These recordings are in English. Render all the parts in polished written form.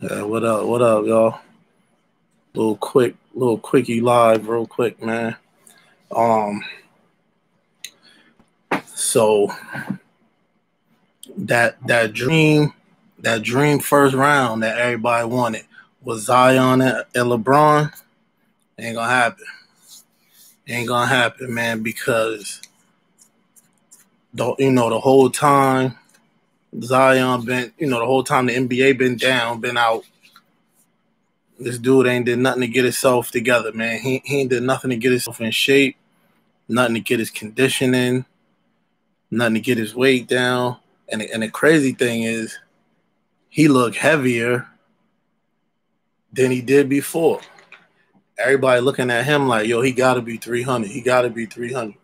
What up? What up, y'all? Little quickie live, real quick, man. Um, so that dream first round that everybody wanted was Zion and LeBron. Ain't gonna happen. Ain't gonna happen, man, because the whole time Zion been, the whole time the NBA been down, been out. This dude ain't did nothing to get himself together, man. He ain't did nothing to get himself in shape, nothing to get his conditioning, nothing to get his weight down. And the crazy thing is, he looked heavier than he did before. Everybody looking at him like, yo, he got to be 300. He got to be 300.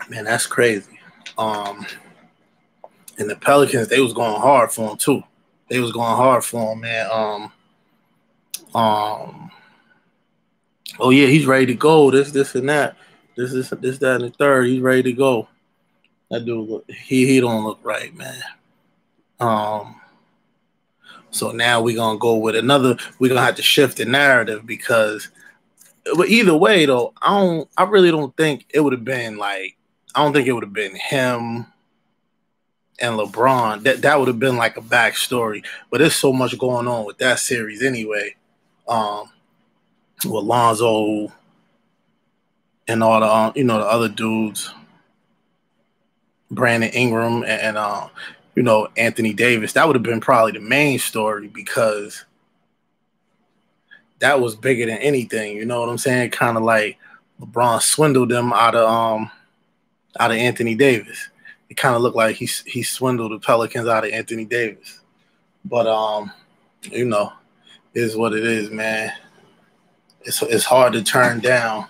Man, that's crazy. And the Pelicans, they was going hard for him too. They was going hard for him, man. Oh yeah, he's ready to go. This, and that. This, that, and the third. He's ready to go. That dude, he don't look right, man. So now we're gonna go with another. We're gonna have to shift the narrative because, but either way though, I really don't think it would have been like. I don't think it would have been him and LeBron. That would have been like a backstory. But there's so much going on with that series anyway. With Lonzo and all the the other dudes, Brandon Ingram and Anthony Davis. That would have been probably the main story because that was bigger than anything. You know what I'm saying? Kind of like LeBron swindled them out of Anthony Davis. It kind of looked like he swindled the Pelicans out of Anthony Davis. But is what it is, man. It's hard to turn down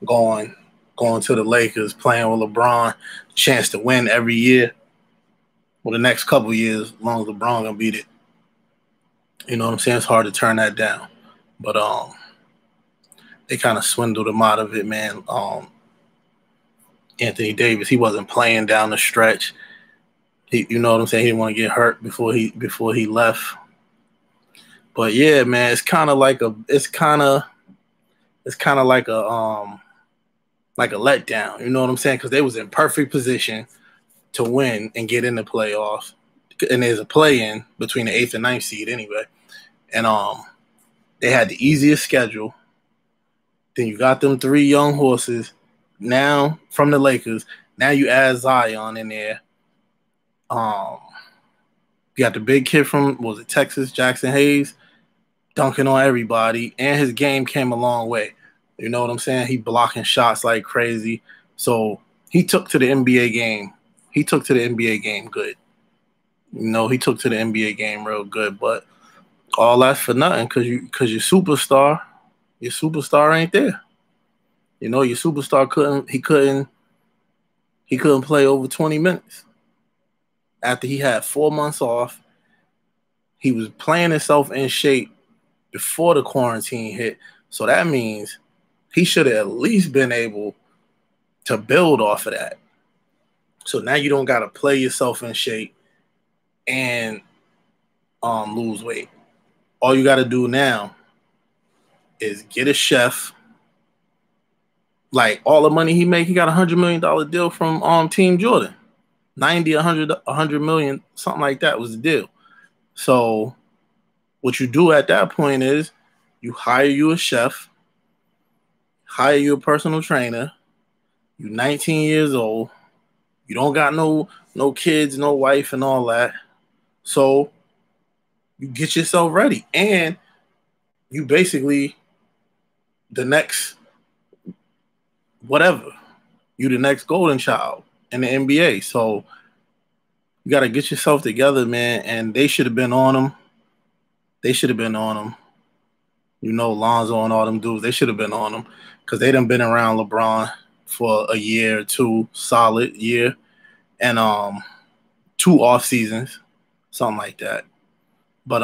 going to the Lakers, playing with LeBron, chance to win every year. Well, the next couple years, as long as LeBron gonna beat it. You know what I'm saying? It's hard to turn that down. But they kind of swindled him out of it, man. Anthony Davis, he wasn't playing down the stretch. You know what I'm saying? He didn't want to get hurt before he left. But yeah, man, it's kind of like a letdown. You know what I'm saying? Because they was in perfect position to win and get in the playoffs. And there's a play-in between the 8th and 9th seed anyway. And they had the easiest schedule. Then you got them 3 young horses now from the Lakers. Now you add Zion in there. You got the big kid from, Texas, Jackson Hayes, dunking on everybody. And his game came a long way. You know what I'm saying? He blocking shots like crazy. So he took to the NBA game. He took to the NBA game good. He took to the NBA game real good. But all that's for nothing because your superstar ain't there. Your superstar couldn't play over 20 minutes. After he had 4 months off, he was playing himself in shape before the quarantine hit. So that means he should have at least been able to build off of that. So now you don't got to play yourself in shape and lose weight. All you got to do now is get a chef. Like all the money he make, he got $100 million deal from Team Jordan. 90, 100 million, something like that was the deal. So what you do at that point is you hire you a chef, hire you a personal trainer. You're 19 years old. You don't got no kids, no wife and all that. So you get yourself ready. And you basically the next whatever. You the next golden child in the NBA. So you got to get yourself together, man. And they should have been on him. Lonzo and all them dudes, they should have been on him because they done been around LeBron for a year or two, solid year, and 2 off seasons, something like that. But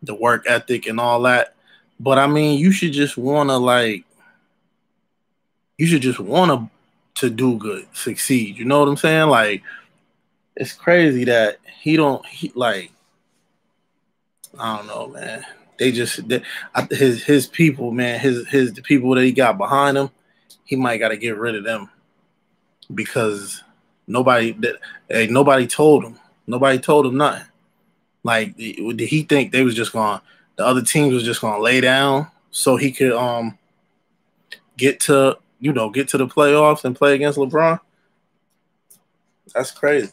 the work ethic and all that. But I mean, you should just want to do good, succeed. You know what I'm saying? Like, it's crazy that he I don't know, man. His people, man, his the people that he got behind him, he might got to get rid of them because nobody told him. Nobody told him nothing. Like, did he think they was just going? The other teams was just going to lay down so he could get to the playoffs and play against LeBron? That's crazy.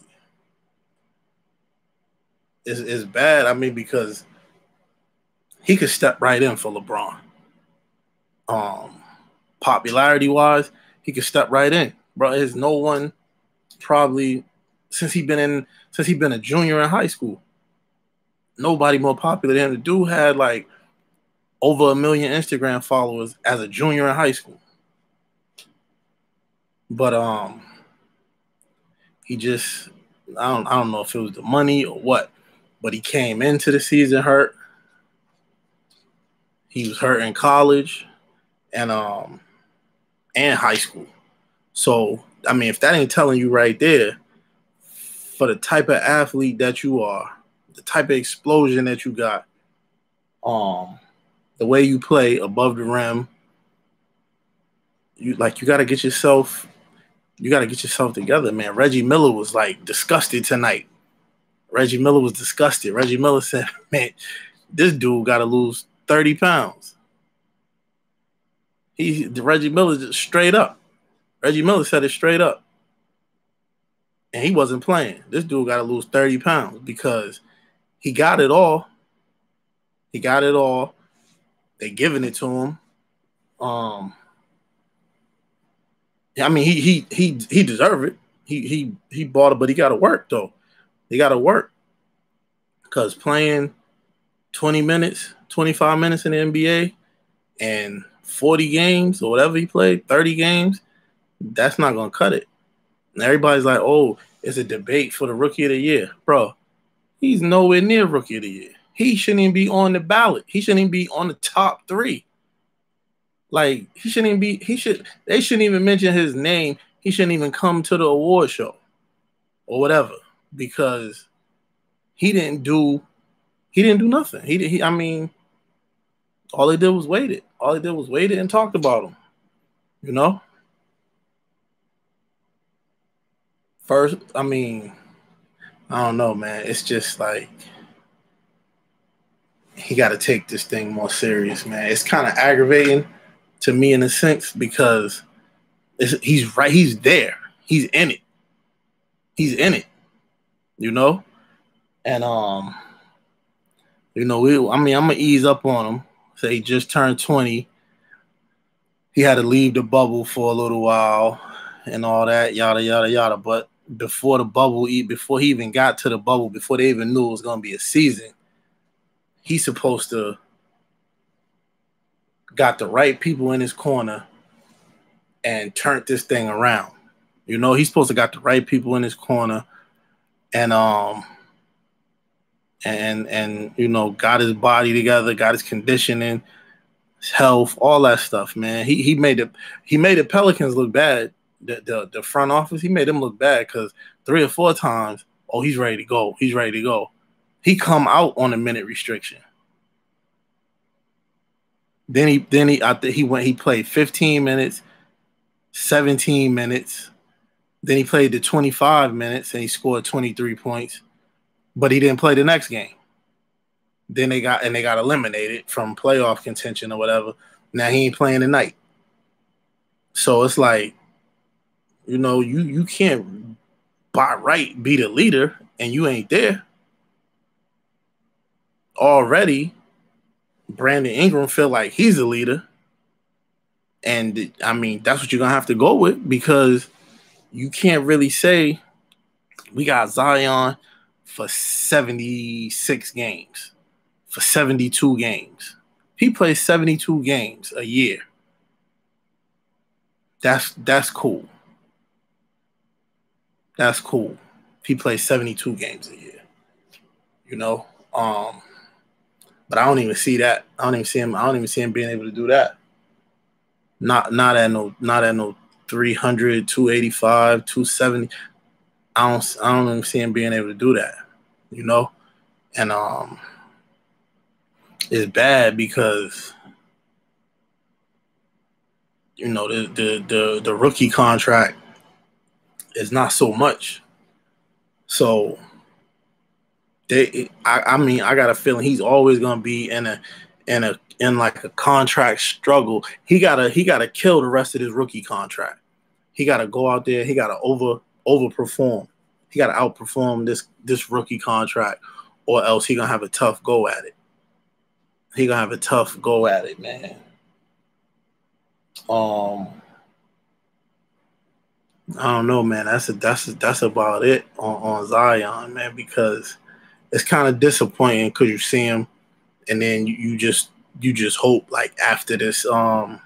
It's bad. I mean, because he could step right in for LeBron. Popularity wise, he could step right in, bro. There's no one probably since he been a junior in high school. Nobody more popular than him. The dude had like over 1 million Instagram followers as a junior in high school. But he just I don't know if it was the money or what, but he came into the season hurt. He was hurt in college and high school. So I mean, if that ain't telling you right there, for the type of athlete that you are, the type of explosion that you got, the way you play above the rim, you got to get yourself together, man. Reggie Miller was like disgusted tonight. Reggie Miller was disgusted. Reggie Miller said, man, this dude got to lose 30 pounds. Reggie Miller just straight up. Reggie Miller said it straight up. And he wasn't playing. This dude got to lose 30 pounds because he got it all. He got it all. They giving it to him. I mean, he deserved it. He bought it, but he got to work though. He got to work because playing 20 minutes, 25 minutes in the NBA and 40 games or whatever he played, 30 games, that's not gonna cut it. And everybody's like, "Oh, it's a debate for the Rookie of the Year, bro." He's nowhere near Rookie of the Year. He shouldn't even be on the ballot. He shouldn't even be on the top 3. Like, he shouldn't even be. They shouldn't even mention his name. He shouldn't even come to the award show or whatever because he didn't do nothing. I mean, all he did was waited. All he did was waited and talked about him. You know. First, I mean, I don't know, man. It's just like he got to take this thing more serious, man. It's kind of aggravating to me in a sense because he's right. He's there. He's in it. He's in it. You know, and I'm gonna ease up on him. Say he just turned 20. He had to leave the bubble for a little while and all that, yada yada yada. But before he even got to the bubble, before they even knew it was gonna be a season, he's supposed to got the right people in his corner and turned this thing around. You know, he's supposed to got the right people in his corner and got his body together, got his conditioning, his health, all that stuff, man. He made the Pelicans look bad. The front office, he made them look bad because 3 or 4 times, oh, he's ready to go. He's ready to go. He come out on a minute restriction. Then he played 15 minutes, 17 minutes. Then he played the 25 minutes and he scored 23 points, but he didn't play the next game. Then they got eliminated from playoff contention or whatever. Now he ain't playing tonight. So it's like, you can't by right be the leader and you ain't there. Already, Brandon Ingram feel like he's the leader. And I mean, that's what you're gonna have to go with because you can't really say we got Zion for 76 games, for 72 games. He plays 72 games a year. That's cool. That's cool. He plays 72 games a year. But I don't even see that. I don't even see him being able to do that. Not at no 300, 285, 270. I don't even see him being able to do that. And is bad because the rookie contract is not so much. So I mean, I got a feeling he's always gonna be in like a contract struggle. He gotta kill the rest of his rookie contract. He gotta go out there. He gotta overperform. He gotta outperform this rookie contract, or else he gonna have a tough go at it. He gonna have a tough go at it, man. I don't know, man. That's about it on Zion, man, because it's kind of disappointing because you see him and then you just hope like after this after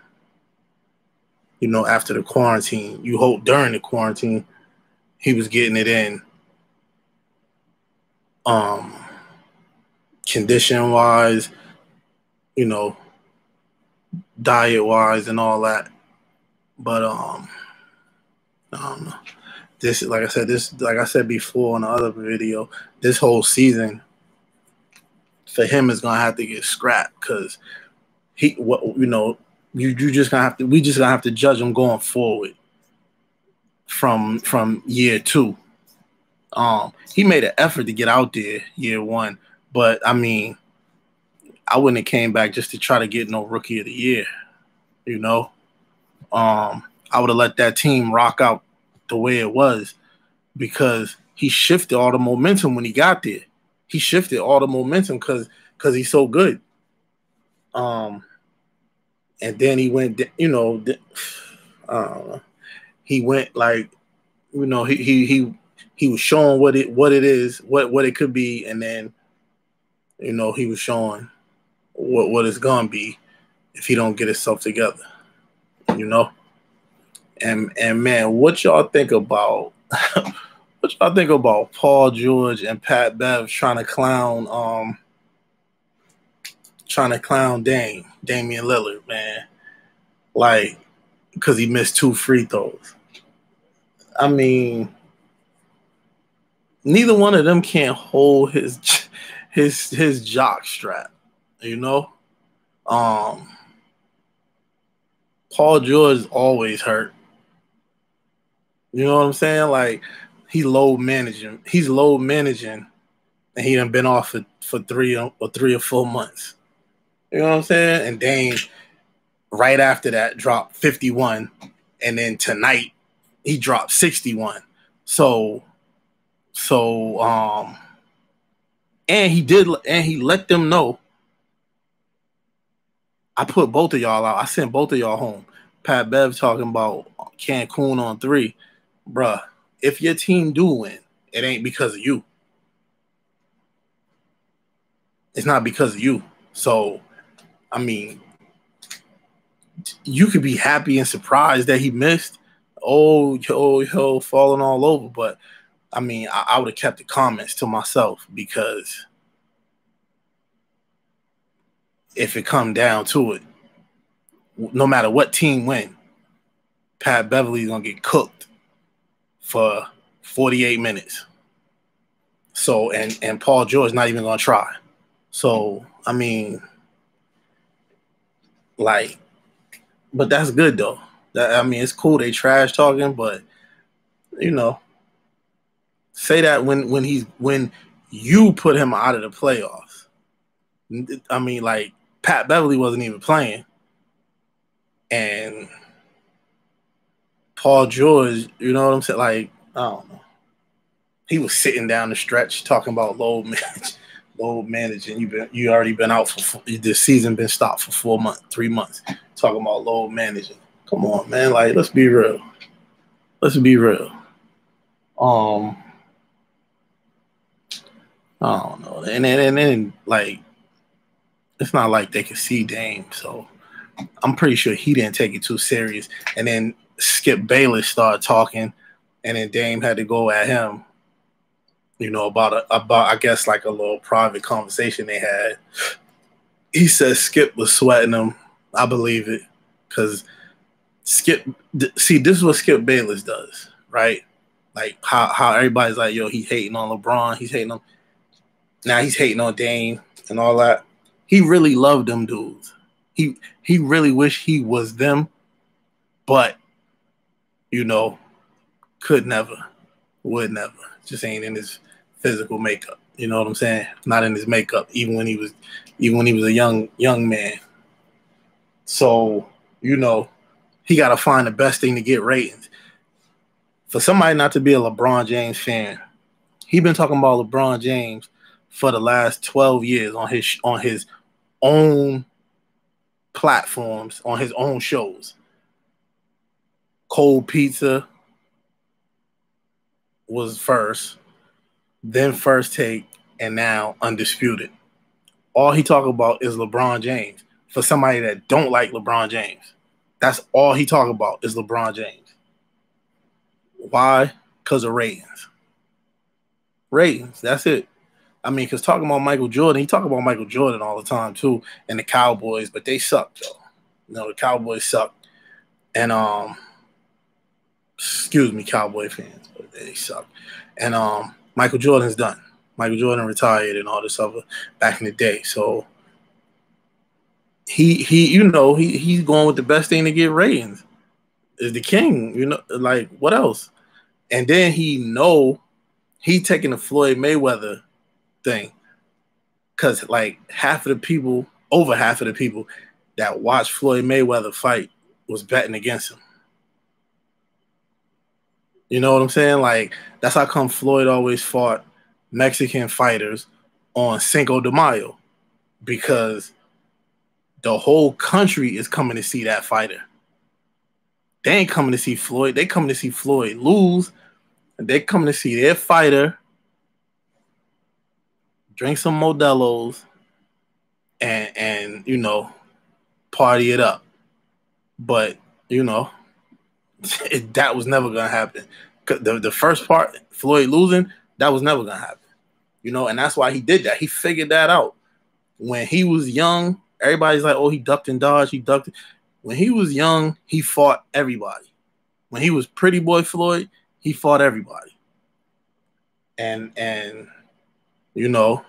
the quarantine, you hope during the quarantine he was getting it in condition wise, diet wise and all that. But I don't know. This, like I said before in the other video, this whole season for him is gonna have to get scrapped because you just gonna have to we just gonna have to judge him going forward from year 2. He made an effort to get out there year 1, but I mean, I wouldn't have came back just to try to get no rookie of the year, I would have let that team rock out the way it was because he shifted all the momentum when he got there. He shifted all the momentum because he's so good. And then he went, I don't know. He went like, he was showing what it is, what it could be, and then, he was showing what it's gonna be if he don't get himself together, And man, what y'all think about Paul George and Pat Bev trying to clown Damian Lillard, man? Like, because he missed 2 free throws. I mean, neither one of them can't hold his jock strap, Paul George is always hurt. You know what I'm saying? Like, he's load managing, and he done been off for 3 or 4 months. You know what I'm saying? And Dame, right after that, dropped 51, and then tonight he dropped 61. So, and he let them know. I put both of y'all out. I sent both of y'all home. Pat Bev talking about Cancun on 3. Bruh, if your team do win, it ain't because of you. It's not because of you. So, I mean, you could be happy and surprised that he missed. Falling all over. But, I mean, I would have kept the comments to myself because if it come down to it, no matter what team win, Pat Beverly's going to get cooked for 48 minutes. So, and Paul George not even going to try. So, I mean, like, but that's good though. I mean, it's cool they trash talking, but say that when you put him out of the playoffs. I mean, like, Pat Beverly wasn't even playing, and Paul George, you know what I'm saying? Like, I don't know. He was sitting down the stretch talking about load managing. You already been out for this season, been stopped for 3 months. Talking about load managing. Come on, man. Like, let's be real. I don't know. And then like, it's not like they could see Dame, so I'm pretty sure he didn't take it too serious. And then Skip Bayless started talking, and then Dame had to go at him. About I guess like a little private conversation they had. He said Skip was sweating him. I believe it, because Skip. See, this is what Skip Bayless does, right? Like how everybody's like, yo, he's hating on LeBron. He's hating on. Now he's hating on Dame and all that. he really loved them dudes. He really wished he was them, but you know, could never, would never. Just ain't in his physical makeup. You know what I'm saying? Not in his makeup, even when he was a young man. So, you know, he got to find the best thing to get ratings. For somebody not to be a LeBron James fan, he been talking about LeBron James for the last 12 years on his own platforms, on his own shows. Cold Pizza was first, then First Take, and now Undisputed. All he talk about is LeBron James. For somebody that don't like LeBron James, that's all he talk about is LeBron James. Why? Because of ratings. Ratings. That's it. I mean, because talking about Michael Jordan, he talk about Michael Jordan all the time too, and the Cowboys, but they suck though. You know, the Cowboys suck. And excuse me, Cowboy fans, but they suck. And Michael Jordan's done. Michael Jordan retired and all this other back in the day. So he's going with the best thing to get ratings. Is the king, you know, like what else? And then he taking the Floyd Mayweather thing. Cause like over half of the people that watched Floyd Mayweather fight was betting against him. You know what I'm saying? Like, that's how come Floyd always fought Mexican fighters on Cinco de Mayo, because the whole country is coming to see that fighter. They ain't coming to see Floyd. They coming to see Floyd lose. And they coming to see their fighter drink some Modelo's and you know, party it up. But, you know, that was never going to happen. The first part, Floyd losing, that was never going to happen. You know, and that's why he did that. He figured that out. When he was young, everybody's like, oh, he ducked and dodged. He ducked. When he was young, he fought everybody. When he was Pretty Boy Floyd, he fought everybody. And you know,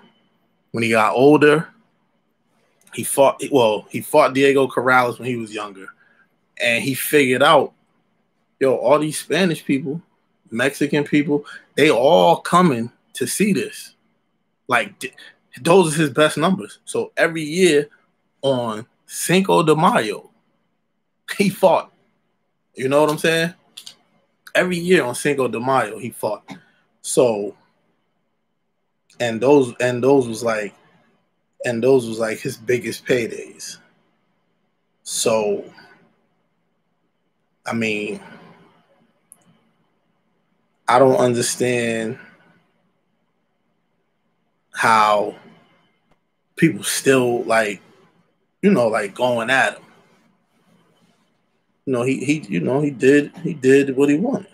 when he got older, he fought Diego Corrales when he was younger. And he figured out, yo, all these Spanish people, Mexican people, they all coming to see this. Like, those are his best numbers. So every year on Cinco de Mayo, he fought. You know what I'm saying? Every year on Cinco de Mayo, he fought. So, and those was like his biggest paydays. So, I mean, I don't understand how people still like, you know, like going at him. You know, he did what he wanted.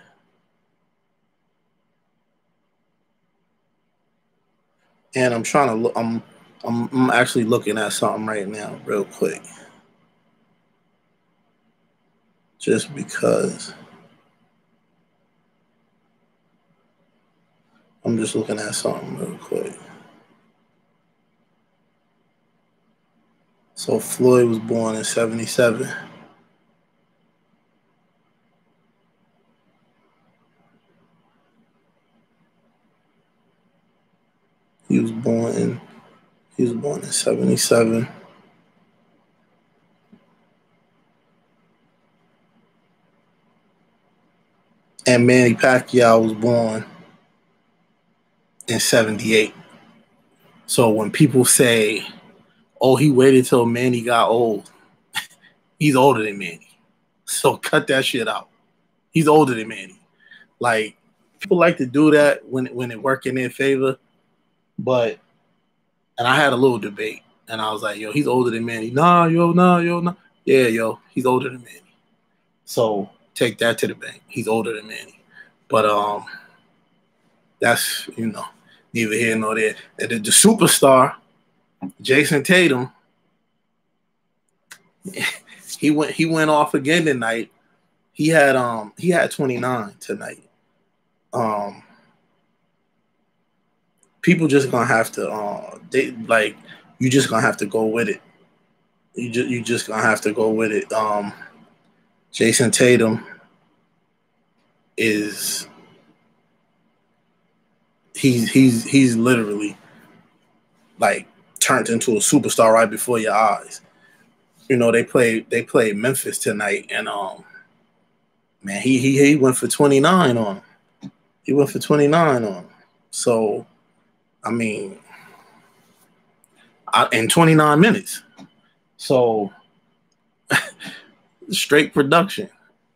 And I'm trying to look. I'm actually looking at something right now, real quick, just because I'm just looking at something real quick. So Floyd was born in 1977. He was born in 1977. And Manny Pacquiao was born in 1978. So when people say, oh, he waited till Manny got old, he's older than Manny. So cut that shit out. He's older than Manny. Like, people like to do that when it work in their favor. But, and I had a little debate. And I was like, yo, he's older than Manny. Nah. Yeah, yo, he's older than Manny. So take that to the bank. He's older than Manny. But that's, you know, neither here nor there. The superstar, Jason Tatum, he went off again tonight. He had 29 tonight. People just gonna have to they like you just gonna have to go with it. You just gonna have to go with it. Jason Tatum is he's literally like turned into a superstar right before your eyes. You know, they played Memphis tonight, and man, he went for 29 on him. He went for 29 on him. So, I mean, in 29 minutes. So, straight production.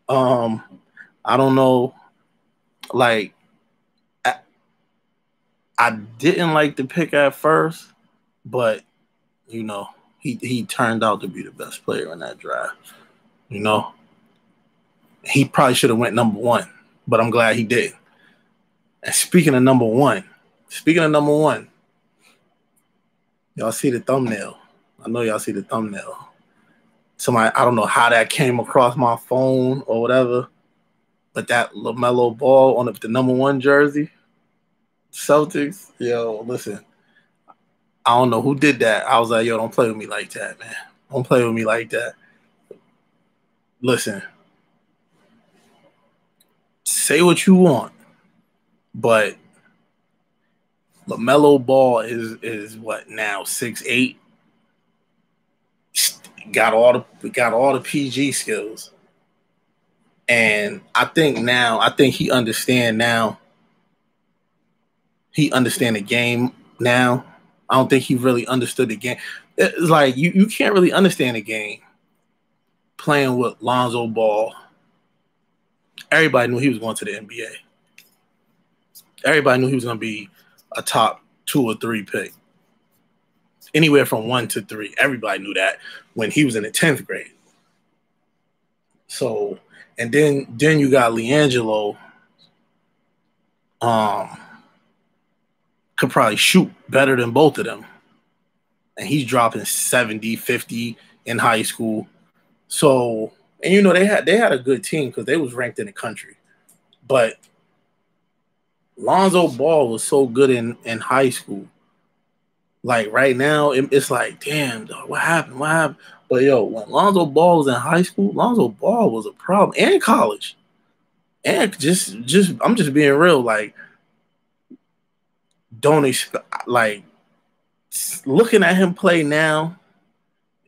I don't know. Like, I didn't like the pick at first, but you know, he turned out to be the best player in that draft. You know, he probably should have went number 1, but I'm glad he did. And speaking of number one, y'all see the thumbnail. I know y'all see the thumbnail. Somebody, I don't know how that came across my phone or whatever, but that LaMelo Ball on the number 1 jersey, Celtics, yo, listen, I don't know who did that. I was like, yo, don't play with me like that, man. Don't play with me like that. Listen, say what you want, but LaMelo Ball is what now, 6'8", got all the PG skills, and I think he understand the game now. I don't think he really understood the game. It's like you can't really understand the game playing with Lonzo Ball. Everybody knew he was going to the NBA. Everybody knew he was going to be a top 2 or 3 pick. Anywhere from 1 to 3. Everybody knew that when he was in the 10th grade. So, and then you got LiAngelo, could probably shoot better than both of them. And he's dropping 70, 50 in high school. So, and you know, they had a good team because they was ranked in the country. But Lonzo Ball was so good in high school. Like right now, it's like, damn, dog, what happened? But yo, when Lonzo Ball was in high school, Lonzo Ball was a problem, and college. And just I'm just being real. Like, don't expect, like, looking at him play now,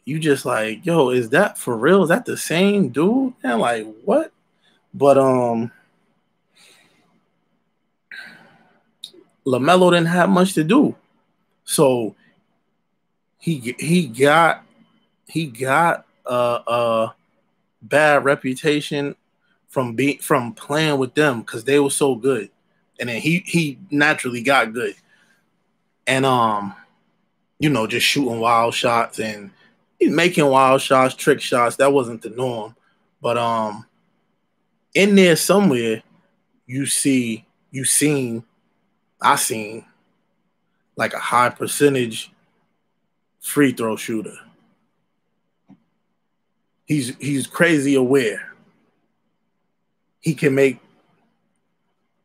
you just like, yo, is that for real? Is that the same dude? And like, what? But LaMelo didn't have much to do, so he got a bad reputation from playing with them because they were so good, and then he naturally got good, and you know, just shooting wild shots, and he's making wild shots, trick shots. That wasn't the norm, but in there somewhere, I seen like a high percentage free throw shooter. He's crazy aware. He can make,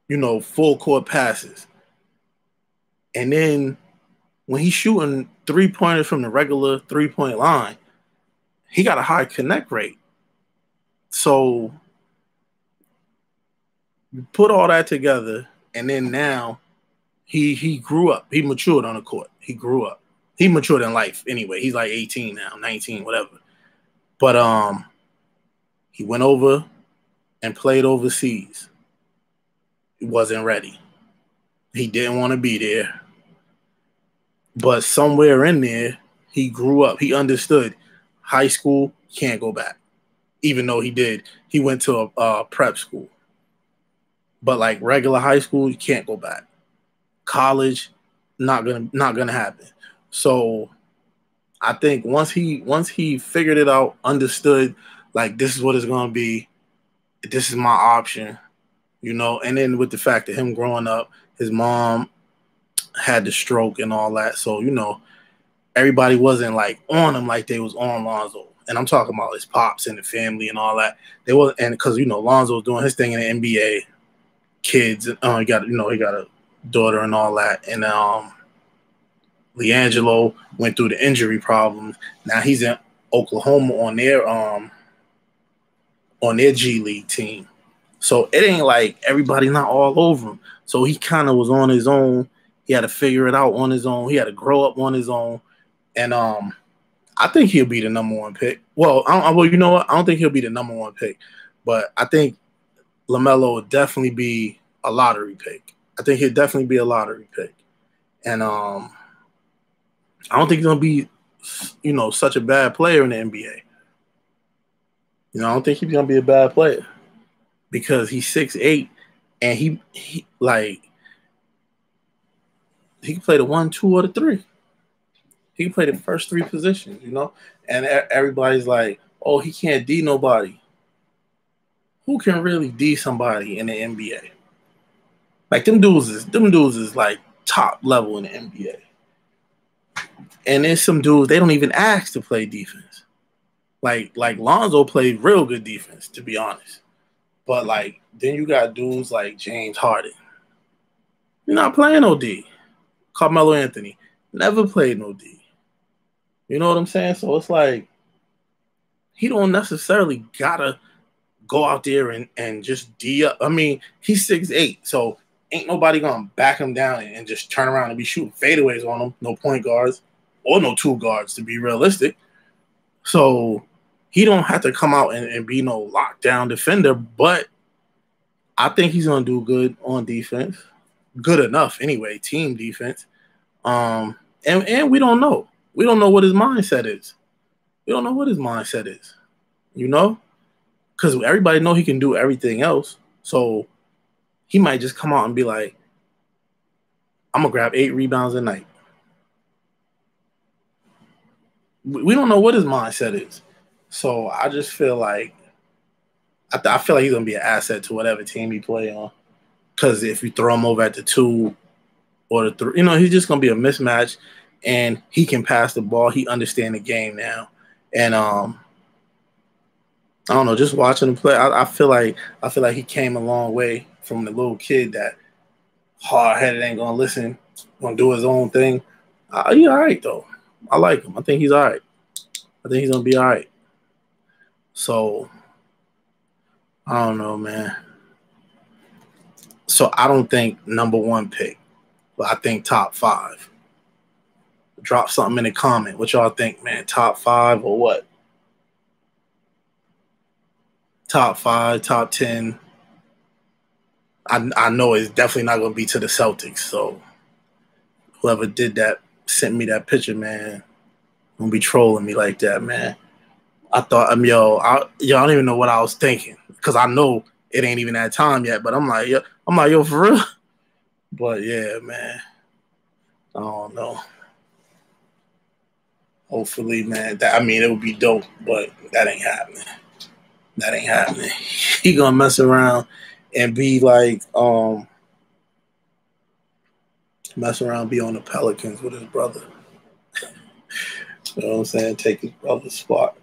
you know, full court passes. And then when he's shooting 3-pointers from the regular 3-point line, he got a high connect rate. So you put all that together, and then now he grew up. He matured on the court. He grew up. He matured in life anyway. He's like 18 now, 19, whatever. But he went over and played overseas. He wasn't ready. He didn't want to be there. But somewhere in there, he grew up. He understood high school, can't go back. Even though he did. He went to a prep school. But like regular high school, you can't go back. College, not gonna happen. So I think once he figured it out, understood, like, this is what it's gonna be, this is my option, you know. And then with the fact that him growing up, his mom had the stroke and all that, so you know, everybody wasn't like on him like they was on Lonzo. And I'm talking about his pops and the family and all that. They wasn't, and because you know Lonzo was doing his thing in the NBA, kids, he got a daughter and all that, and LiAngelo went through the injury problems. Now he's in Oklahoma on their G League team. So it ain't like everybody not all over him. So he kind of was on his own. He had to figure it out on his own. He had to grow up on his own. And I think he'll be the number one pick. Well, you know what? I don't think he'll be the number one pick. But I think LaMelo will definitely be a lottery pick. I think he'll definitely be a lottery pick. And I don't think he's going to be, such a bad player in the NBA. I don't think he's going to be a bad player because he's 6'8", and he can play the 1, 2, or the 3. He can play the first 3 positions, And everybody's like, oh, he can't D nobody. Who can really D somebody in the NBA? Like them dudes is like top level in the NBA. And there's some dudes they don't even ask to play defense. Like Lonzo played real good defense, to be honest. But like then you got dudes like James Harden. You're not playing no D. Carmelo Anthony never played no D. You know what I'm saying? So it's like he don't necessarily gotta go out there and just D up. I mean, he's 6'8", so ain't nobody gonna back him down and just turn around and be shooting fadeaways on him. No point guards or no 2 guards, to be realistic. So he don't have to come out and be no lockdown defender, but I think he's gonna do good on defense. Good enough anyway, team defense. And we don't know. We don't know what his mindset is. We don't know what his mindset is. Because everybody know he can do everything else. So he might just come out and be like, I'm going to grab 8 rebounds a night. We don't know what his mindset is. So I just feel like I feel like he's going to be an asset to whatever team he play on. Because if you throw him over at the 2 or the 3, he's just going to be a mismatch. And he can pass the ball. He understands the game now. And I don't know, just watching him play, I feel like he came a long way from the little kid that hard-headed, ain't gonna listen, gonna do his own thing. He's all right though. I like him. I think he's all right. I think he's gonna be all right. So I don't know, man. So I don't think number 1 pick, but I think top 5. Drop something in the comment. What y'all think, man? Top 5 or what? Top 5, top 10. I know it's definitely not going to be to the Celtics. So whoever did that, sent me that picture, man, gonna be trolling me like that, man. I thought, I don't even know what I was thinking because I know it ain't even that time yet. But I'm like, yo, for real. But yeah, man, I don't know. Hopefully, man. It would be dope, but that ain't happening. That ain't happening. He gonna mess around and be like, mess around, be on the Pelicans with his brother. You know what I'm saying? Take his brother's spot.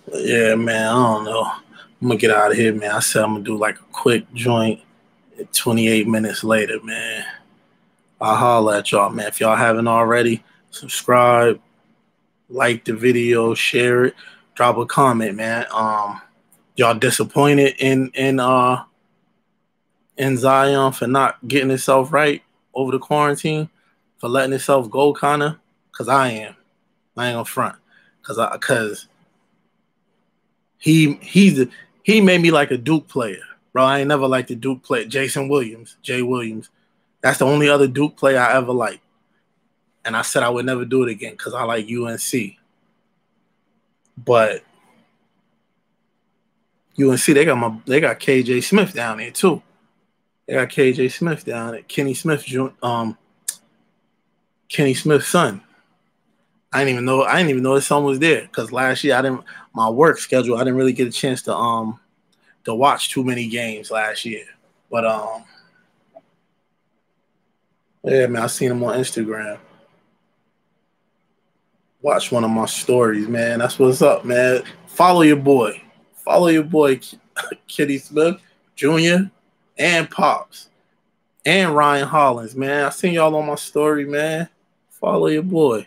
But yeah, man, I don't know. I'm gonna get out of here, man. I said I'm gonna do like a quick joint. 28 minutes later, man. I'll holler at y'all, man. If y'all haven't already, subscribe, like the video, share it, drop a comment, man. Y'all disappointed in Zion for not getting himself right over the quarantine, for letting himself go, kinda? Cause I am. I ain't gonna front. Cause he made me like a Duke player, bro. I ain't never liked the Duke player. Jay Williams. That's the only other Duke player I ever liked. And I said I would never do it again because I like UNC. But UNC, they got KJ Smith down there too. They got KJ Smith down there. Kenny Smith's son. I didn't even know his son was there because last year my work schedule, I didn't really get a chance to watch too many games last year. But yeah, man, I seen him on Instagram. Watch one of my stories, man. That's what's up, man. Follow your boy. Follow your boy, Kenny Smith Jr. and Pops. and Ryan Hollins, man. I seen y'all on my story, man. Follow your boy.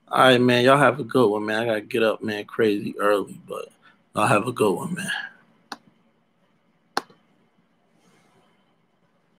All right, man. Y'all have a good one, man. I gotta get up, man, crazy early, but y'all have a good one, man.